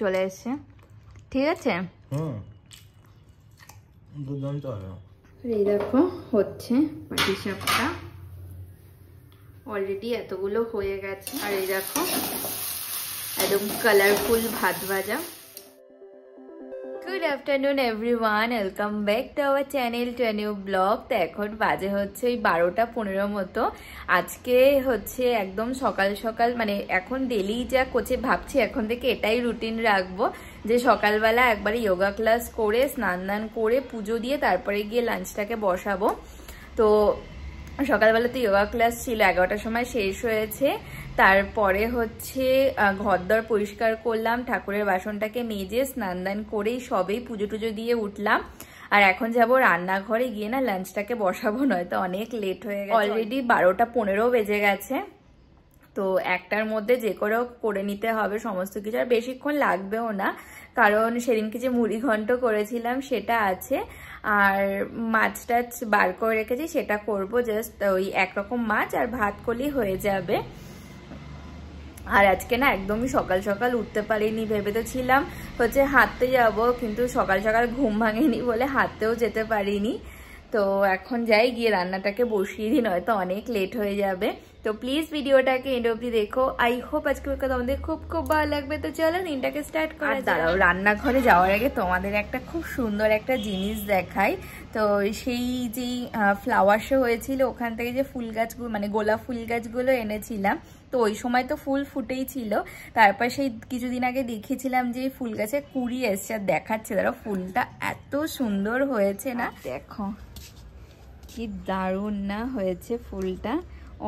চলে এসছে, ঠিক আছে। এই দেখো হচ্ছে পাটিসাপটা, অলরেডি এতগুলো হয়ে গেছে। আর এই দেখো একদম কালারফুল ভাত ভাজা। Good afternoon everyone, welcome back to our channel to a new blog. তো এখন বাজে হচ্ছে ওই 12:15 মতো। আজকে হচ্ছে একদম সকাল সকাল, মানে এখন ডেলি যা কোচে ভাবছি এখন থেকে এটাই রুটিন রাখবো যে সকালবেলা একবারে যোগা ক্লাস করে স্নান দান করে পুজো দিয়ে তারপরে গিয়ে লাঞ্চটাকে বসাবো। তো সকালবেলা তো যোগা ক্লাস ছিল, 11টার সময় শেষ হয়েছে। তারপরে হচ্ছে ঘরদর পরিষ্কার করলাম, ঠাকুরের বাসনটাকে মেজে স্নান দান করেই সবেই পুজো টুজো দিয়ে উঠলাম। আর এখন যাব রান্নাঘরে গিয়ে না লাঞ্চটাকে বসাবো, নয়তো অনেক লেট হয়ে গেছে। অলরেডি 12:15 বেজে গেছে। তো একটার মধ্যে যে করে নিতে হবে সমস্ত কিছু, আর বেশিক্ষণ লাগবেও না, কারণ সেদিনকে যে মুড়ি ঘন্ট করেছিলাম সেটা আছে। আর মাছ টাছ বার করে রেখেছি, সেটা করব। জাস্ট ওই একরকম মাছ আর ভাত করলেই হয়ে যাবে। আর আজকে না একদমই সকাল সকাল উঠতে পারিনি, ভেবে তো ছিলাম হচ্ছে হাঁটতে যাব, কিন্তু সকাল সকাল ঘুম ভাঙেনি বলে হাঁটতেও যেতে পারিনি। তো এখন যাই, গিয়ে রান্নাটাকে বসিয়ে দিই, নয়তো অনেক লেট হয়ে যাবে। তো প্লিজ ভিডিওটাকে এন্ড অবধি দেখো। আই হোপ আজকে তোমাদের খুব খুব ভালো লাগবে। তো চলো দিনটাকে স্টার্ট করা যাক। দাঁড়াও, রান্নাঘরে যাওয়ার আগে তোমাদের একটা খুব সুন্দর একটা জিনিস দেখাই। তো সেই যে ফ্লাওয়ার শো হয়েছিল, ওখান থেকে যে ফুল গাছগুলো, মানে গোলাপ ফুল গাছগুলো এনেছিলাম। তো ওই সময় তো ফুল ফুটেই ছিল, তারপর সেই কিছুদিন আগে দেখেছিলাম যে ফুল গাছে কুড়ি এসছে, আর দেখাচ্ছে ধরো ফুলটা এত সুন্দর হয়েছে না, দেখো কি দারুণ না হয়েছে ফুলটা।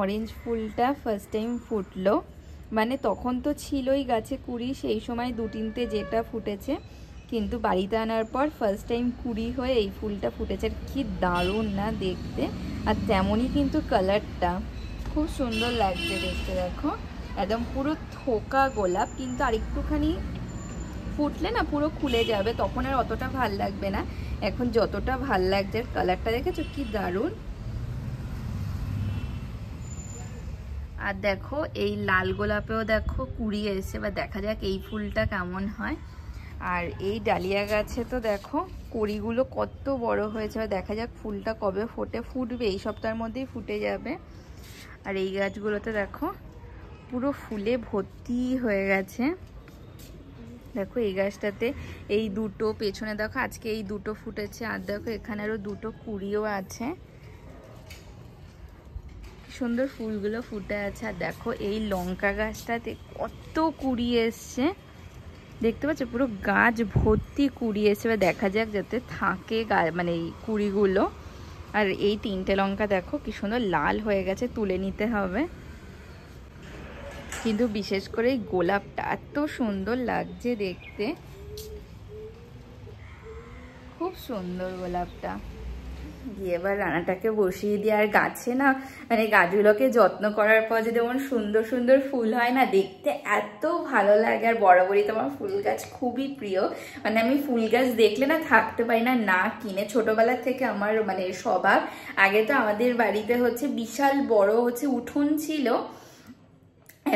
অরেঞ্জ ফুলটা ফার্স্ট টাইম ফুটলো, মানে তখন তো ছিলই গাছে কুড়ি, সেই সময় 2-3টে যেটা ফুটেছে, কিন্তু বাড়িতে আনার পর ফার্স্ট টাইম কুড়ি হয়ে এই ফুলটা ফুটেছে। আর কি দারুণ না দেখতে, আর তেমনই কিন্তু কালারটা খুব সুন্দর লাগছে দেখতে। দেখো একদম পুরো থোকা গোলাপ, কিন্তু আরেকটুখানি ফুটলে না পুরো খুলে যাবে, তখন আর অতটা ভাল লাগবে না। এখন যতটা ভাল লাগছে, কালারটা দেখেছো কি দারুণ। আর দেখো এই লাল গোলাপেও দেখো কুড়ি এসছে, বা দেখা যাক এই ফুলটা কেমন হয়। আর এই ডালিয়া গাছে তো দেখো কুড়িগুলো কত বড় হয়েছে, বা দেখা যাক ফুলটা কবে ফুটবে, এই সপ্তাহের মধ্যেই ফুটে যাবে। আর এই গাছগুলোতে দেখো পুরো ফুলে ভর্তি হয়ে গেছে। দেখো এই গাছটাতে এই দুটো, পেছনে দেখো আজকে এই দুটো ফুটেছে, আর দেখো এখানে আরো দুটো কুড়িও আছে। সুন্দর ফুলগুলো ফুটে আছে। আর দেখো এই লঙ্কা গাছটাতে কত কুড়ি এসছে, দেখতে পাচ্ছ পুরো গাছ ভর্তি কুড়ি এসছে। বা দেখা যাক যাতে থাকে মানে এই কুড়িগুলো। আর এই 3টে লঙ্কা দেখো কি সুন্দর লাল হয়ে গেছে, তুলে নিতে হবে। কিন্তু বিশেষ করে এই গোলাপটা এত সুন্দর লাগছে দেখতে, খুব সুন্দর গোলাপটা। দিয়ে এবার রান্নাটাকে বসিয়ে দিই। আর গাছে না, মানে গাছগুলোকে যত্ন করার পর যদি এমন সুন্দর সুন্দর ফুল হয় না, দেখতে এত ভালো লাগে। আর বরাবরই তো আমার ফুল গাছ খুবই প্রিয়, মানে আমি ফুল গাছ দেখলে না থাকতে পারি না, না কিনে। ছোটবেলার থেকে আমার মানে স্বভাব। আগে তো আমাদের বাড়িতে হচ্ছে বিশাল বড় হচ্ছে উঠোন ছিল,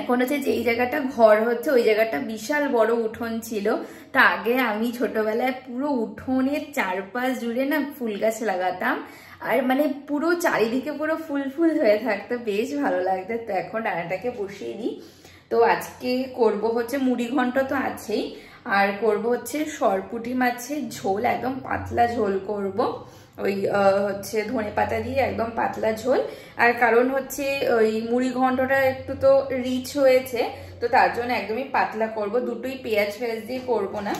এখন হচ্ছে যেই জায়গাটা ঘর হচ্ছে ওই জায়গাটা বিশাল বড় উঠোন ছিল। তা আগে আমি ছোটবেলায় পুরো উঠোনের চারপাশ জুড়ে না ফুল গাছ লাগাতাম, আর মানে পুরো চারিদিকে পুরো ফুল ফুল হয়ে থাকতো, বেশ ভালো লাগতো। তো এখন রান্নাটাকে বসিয়ে দিই। তো আজকে করব হচ্ছে মুড়ি ঘন্ট তো আছেই, আর করব হচ্ছে সরপুঁটি মাছের ঝোল, একদম পাতলা ঝোল করব। ওই হচ্ছে ধনে পাতা দিয়ে একদম পাতলা ঝোল। আর কারণ হচ্ছে ওই মুড়ি ঘন্টটা একটু তো রিচ হয়েছে, তো তার জন্য একদমই পাতলা করব, দুটোই পেঁয়াজ ফেয়াজ দিয়ে করবো না।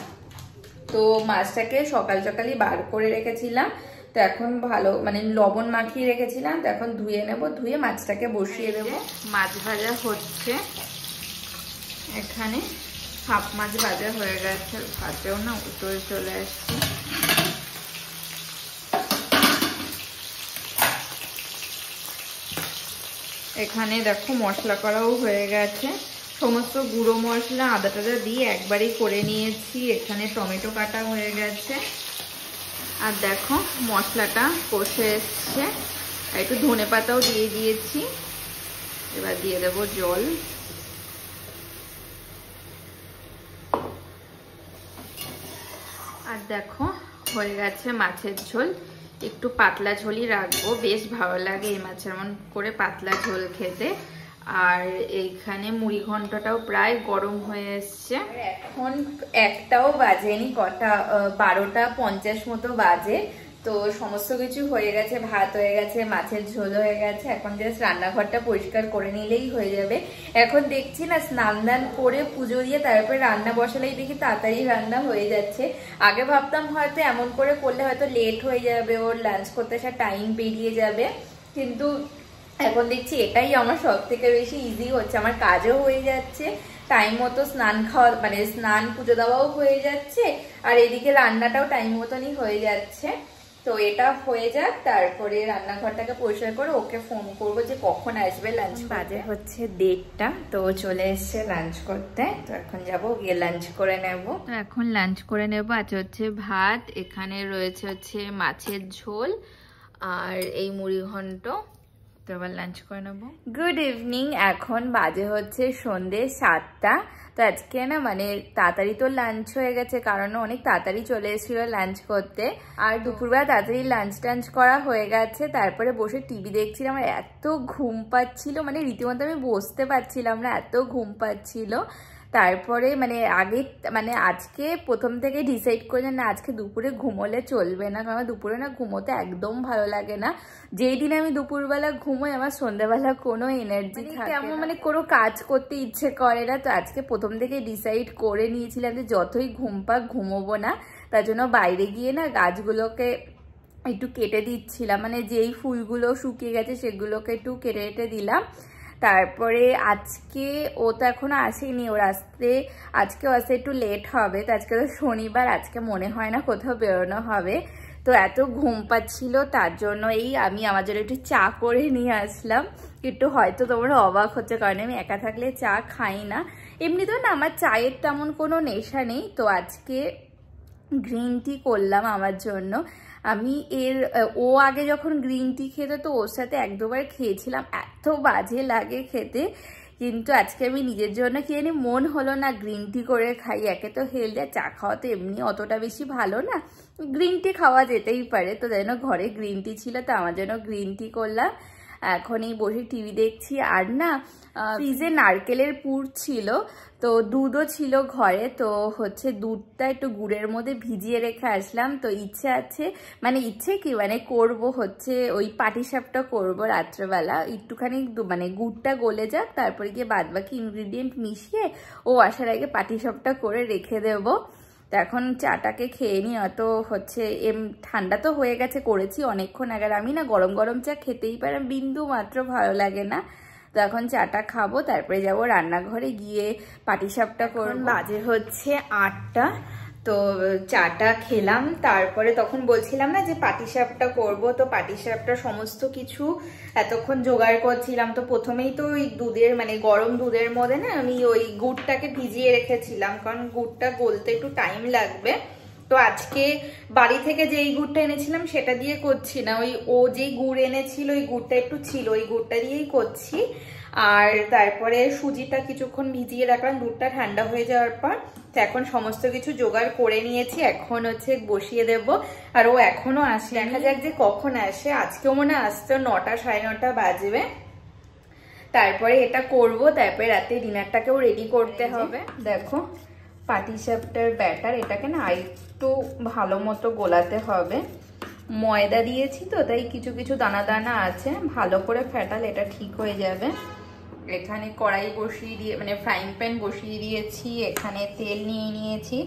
তো মাছটাকে সকাল সকালই বার করে রেখেছিলাম, তো এখন ভালো মানে লবণ মাখিয়ে রেখেছিলাম, তো এখন ধুয়ে নেব, ধুয়ে মাছটাকে বসিয়ে দেবো। মাছ ভাজা হচ্ছে, এখানে হাফ মাছ ভাজা হয়ে গেছে, ভাতেও না উতরে চলে আসছে। এখানে দেখো মশলা করাও হয়ে গেছে, সমস্ত গুঁড়ো মশলা আদা টাদা দিয়ে একবারই করে নিয়েছি। এখানে টমেটো কাটা হয়ে গেছে, আর দেখো মশলাটা কষে এসছে। একটু ধনে পাতাও দিয়ে দিয়েছি, এবার দিয়ে দেবো জল। আর দেখো হয়ে গেছে মাছের ঝোল, একটু পাতলা ঝোলই রাখবো, বেশ ভালো লাগে এই মাছের মন করে পাতলা ঝোল খেতে। আর এইখানে মুড়ি ঘন্টটাও প্রায় গরম হয়ে এসছে, এখন একটাও বাজেনি, কটা 12:50 মতো বাজে। তো সমস্ত কিছু হয়ে গেছে, ভাত হয়ে গেছে, মাছের ঝোল হয়ে গেছে, এখন জাস্ট রান্নাঘরটা পরিষ্কার করে নিলেই হয়ে যাবে। এখন দেখছি না স্নান দান করে পুজো দিয়ে তারপরে রান্না বসালেই দেখি তাড়াতাড়ি রান্না হয়ে যাচ্ছে। আগে ভাবতাম হয়তো এমন করে করলে হয়তো লেট হয়ে যাবে, ওর লাঞ্চ করতে আসা টাইম পেরিয়ে যাবে, কিন্তু এখন দেখছি এটাই আমার সব থেকে বেশি ইজি হচ্ছে, আমার কাজও হয়ে যাচ্ছে, টাইম মতো স্নান খাওয়া মানে স্নান পুজো দেওয়াও হয়ে যাচ্ছে, আর এদিকে রান্নাটাও টাইম মতনই হয়ে যাচ্ছে। তো এটা হয়ে যাক, তারপরে রান্নাঘরটাকে পরিষ্কার করে ওকে ফোন করবো যে কখন আসবে লাঞ্চ। বাজে হচ্ছে 1:30, তো চলে এসছে লাঞ্চ করতে, তো এখন যাবো গিয়ে লাঞ্চ করে নেব। এখন লাঞ্চ করে নেব। আজ হচ্ছে ভাত, এখানে রয়েছে হচ্ছে মাছের ঝোল আর এই মুড়ি ঘন্ট, তো এবার লাঞ্চ করে নেবো। গুড ইভিনিং, এখন বাজে হচ্ছে সন্ধ্যে 7টা। তো আজকে না মানে তাড়াতাড়ি তো লাঞ্চ হয়ে গেছে, কারণ অনেক তাড়াতাড়ি চলে এসেছিল লাঞ্চ করতে, আর দুপুরবেলা তাড়াতাড়ি লাঞ্চ টাঞ্চ করা হয়ে গেছে। তারপরে বসে টিভি দেখছিলাম, আমার এত ঘুম পাচ্ছিল, মানে রীতিমতো আমি বসতে পারছিলাম না, এত ঘুম পাচ্ছিল। তারপরে মানে আজকে প্রথম থেকে ডিসাইড করে না আজকে দুপুরে ঘুমোলে চলবে না, কারণ দুপুরে না ঘুমোতে একদম ভালো লাগে না। যেই দিন আমি দুপুরবেলা ঘুমোই আমার সন্ধ্যাবেলা কোনো এনার্জি থাকে না, মানে কোনো কাজ করতে ইচ্ছে করে না। তো আজকে প্রথম থেকে ডিসাইড করে নিয়েছিলাম যে যতই ঘুম পাক ঘুমোবো না, তার জন্য বাইরে গিয়ে না গাছগুলোকে একটু কেটে দিচ্ছিলাম, মানে যেই ফুলগুলো শুকিয়ে গেছে সেগুলোকে একটু কেটে কেটে দিলাম। তারপরে আজকে ও তো এখনো আসেনি, ওর আজকেও আসতে একটু লেট হবে, তো আজকে তো শনিবার, আজকে মনে হয় না কোথাও বেরোনো হবে। তো এত ঘুম পাচ্ছিল তার জন্য আমি আমার জন্য একটু চা করে নিয়ে আসলাম। একটু হয়তো তোমরা অবাক হচ্ছে, কারণ আমি একা থাকলে চা খাই না, এমনিতেও না আমার চায়ের তেমন কোনো নেশা নেই। তো আজকে গ্রিন টি করলাম আমার জন্য। আমি ও আগে যখন গ্রিন টি খেতে তো ওর সাথে 1-2বার খেয়েছিলাম, এত বাজে লাগে খেতে, কিন্তু আজকে আমি নিজের জন্য খেয়ে নি, মন হলো না গ্রিন টি করে খাই। একে তো হেলদি, চা খাওয়া তো এমনি অতটা বেশি ভালো না, গ্রিন টি খাওয়া যেতেই পারে। তো যেন ঘরে গ্রিন টি ছিল, তো আমার জন্য গ্রিন টি করলাম। এখন এই বসে টিভি দেখছি। আর না ফ্রিজে নারকেলের পুর ছিল, তো দুধও ছিল ঘরে, তো হচ্ছে দুধটা একটু গুড়ের মধ্যে ভিজিয়ে রেখে আসলাম। তো ইচ্ছে আছে, ইচ্ছে কি করব হচ্ছে ওই পাটিসাপটা করবো রাত্রেবেলা, একটুখানি মানে গুড়টা গলে যাক, তারপরে গিয়ে বাদবাকি ইনগ্রিডিয়েন্ট মিশিয়ে ও আসার আগে পাটিসাপটা করে রেখে দেবো। তো এখন চাটাকে খেয়ে নি, অত হচ্ছে ঠান্ডা তো হয়ে গেছে, করেছি অনেকক্ষণ আগে। আমি না গরম গরম চা খেতেই পারি, বিন্দু মাত্র ভালো লাগে না। তো এখন চাটা খাবো, তারপরে যাবো রান্নাঘরে গিয়ে পাটিসাপটা করব। বাজে হচ্ছে 8টা, তো চাটা খেলাম, তারপরে তখন বলছিলাম না যে পাটিসাপটা করব। তো পাটিসাপটা সমস্ত কিছু এতক্ষণ জোগাড় করছিলাম। তো প্রথমেই তো ওই দুধের গরম দুধের মধ্যে না আমি ওই গুড়টাকে ভিজিয়ে রেখেছিলাম, কারণ গুড়টা গলতে একটু টাইম লাগবে। তো আজকে বাড়ি থেকে যেই গুড়টা এনেছিলাম সেটা দিয়ে করছি না, ও যেই গুড় এনেছিল ওই গুড়টা একটু ছিল, ওই গুড়টা দিয়েই করছি। আর তারপরে সুজিটা কিছুক্ষণ ভিজিয়ে রাখলাম দুধটা ঠান্ডা হয়ে যাওয়ার পর। তো এখন সমস্ত কিছু জোগাড় করে নিয়েছি, এখন হচ্ছে বসিয়ে দেব। আর ও এখনো আসে, দেখা যাক যে কখন আসে। আজকেও মনে হয় আসতে 9টা 9:30 বাজবে। তারপরে এটা করব, তারপরে রাতে ডিনারটাকেও রেডি করতে হবে। দেখো পাটিসাপটার ব্যাটার, এটাকে না একটু ভালো মতো গোলাতে হবে। ময়দা দিয়েছি তো তাই কিছু কিছু দানা দানা আছে, ভালো করে ফেটালে এটা ঠিক হয়ে যাবে। এখানে কড়াই বসিয়ে দিয়ে ফ্রাইং প্যান বসিয়ে দিয়েছি, এখানে তেল নিয়ে নিয়েছি।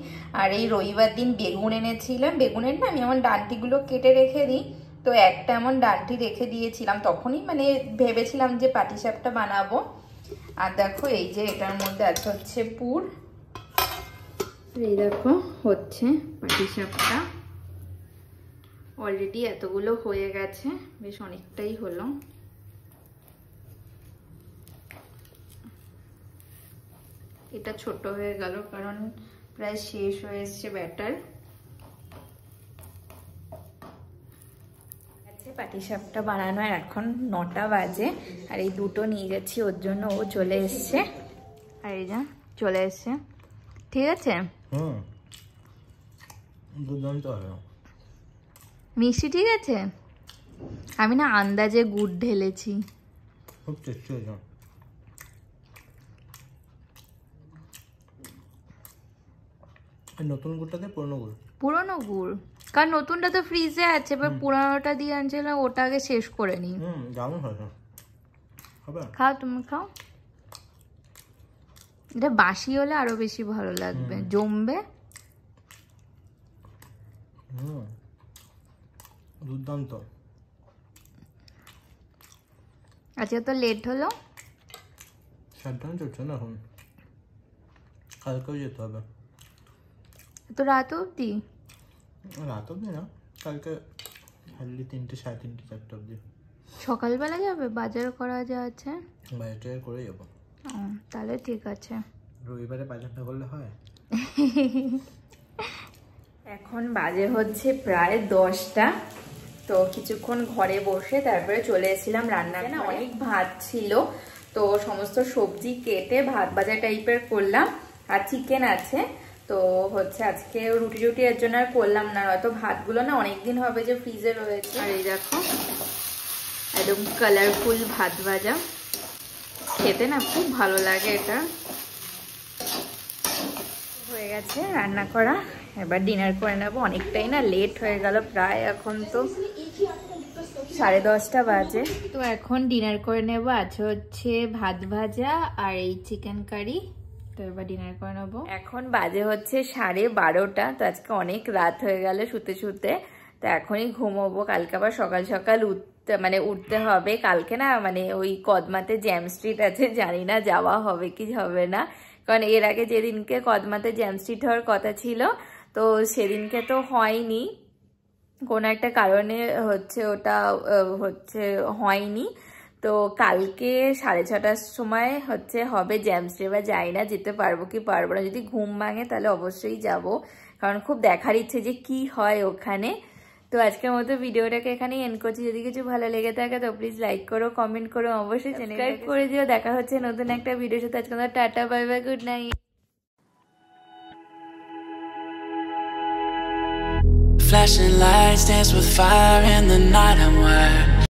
আর এই রবিবার দিন বেগুন এনেছিলাম, বেগুনের না আমি এমন ডাঁটিগুলো কেটে রেখে দিই, তো একটা এমন ডাঁটি রেখে দিয়েছিলাম, তখনই ভেবেছিলাম যে পাটিসাপটা বানাবো। আর দেখো এই যে এটার মধ্যে আছে হচ্ছে পুর, এই দেখো হচ্ছে পাটিসাপটা। অলরেডি এতগুলো হয়ে গেছে, বেশ অনেকটাই হলো। এটা ছোট হয়ে গেল কারণ প্রায় শেষ হয়ে এসছে ব্যাটার। পাটিসাপটা বানানো এখন 9টা বাজে, আর এই দুটো নিয়ে গেছি ওর জন্য, ও চলে এসছে। আর এই যা চলে এসছে, ঠিক আছে। দুর্দান্ত হবে। মিষ্টি ঠিক আছে? আমি না আন্দাজে গুড় ঢেলেছি। খুব টেস্টি হয়েছে। নতুন গুড়টাতে পুরনো গুড়? পুরনো গুড়, কারণ নতুনটা তো ফ্রিজে আছে, এবার পুরানোটা দিয়ে আনছিলাম, ওটা আগে শেষ করে নিই। দারুণ হয়েছে। খাও, তুমি খাও। এটা বাসি হলে আরো বেশি ভালো লাগবে, জমবে। দুর্দান্ত। আজকে তো লেট হলো। সাবধানে চলছে না এখন, কালকেও যেতে হবে। তো রাত অবধি? রাত অবধি না, কালকে হার্ডলি 3টে, 3:30, 4টে অবধি। সকালবেলা যাবে? বাজার করা যা আছে বাজার করে যাবো। তাহলে ঠিক আছে। রবিবারে বাজারটা করলে হয়। এখন বাজে হচ্ছে প্রায় 10টা। তো কিছুক্ষণ ঘরে বসে তারপরে চলে এসেছিলাম রান্নায়। না অনেক ভাত ছিল, তো সমস্ত সবজি কেটে ভাত ভাজা টাইপের করলাম। আর চিকেন আছে, তো হচ্ছে আজকে রুটি এর জন্য আর করলাম না, হয়তো ভাতগুলো না অনেকদিন হবে যে ফ্রিজে রয়েছে। আর এই দেখো একদম কালারফুল ভাত ভাজা, খেতে না খুব ভালো লাগে। এটা হয়ে গেছে রান্না করা, এবার ডিনার করে নেবো। অনেকটাই না লেট হয়ে গেল, প্রায় এখন তো 10:30 বাজে। তো এখন ডিনার করে নেবো। আছে হচ্ছে ভাত ভাজা আর এই চিকেন কারি, তো এবার ডিনার করে নেবো। এখন বাজে হচ্ছে 12:30। তো আজকে অনেক রাত হয়ে গেল শুতে শুতে, তো এখনই ঘুমোবো। কালকে আবার সকাল সকাল উঠতে হবে। কালকে না মানে ওই কদমাতে জ্যাম স্ট্রিট আছে, জানি না যাওয়া হবে কি হবে না, কারণ এর আগে যেদিনকে কদমাতে জ্যাম স্ট্রিট হওয়ার কথা ছিল, তো সেদিনকে তো হয়নি, কোনো একটা কারণে হচ্ছে ওটা হয়নি। তো কালকে 6:30টার সময় হবে জ্যাম স্ট্রিট। এবার যাই না যেতে পারবো কি পারবো না, যদি ঘুম ভাঙে তাহলে অবশ্যই যাব, কারণ খুব দেখার ইচ্ছে যে কি হয় ওখানে। তো আজকের মতো ভিডিওটাকে এখানেই এন্ড করছি। যদি কিছু ভালো লেগে থাকে তো প্লিজ লাইক করো, কমেন্ট করো, অবশ্যই সাবস্ক্রাইব করে দিও। দেখা হচ্ছে নতুন একটা ভিডিওর সাথে। আজকে tata, bye bye, good night. Flashing lights dance with fire in the night. I'm wired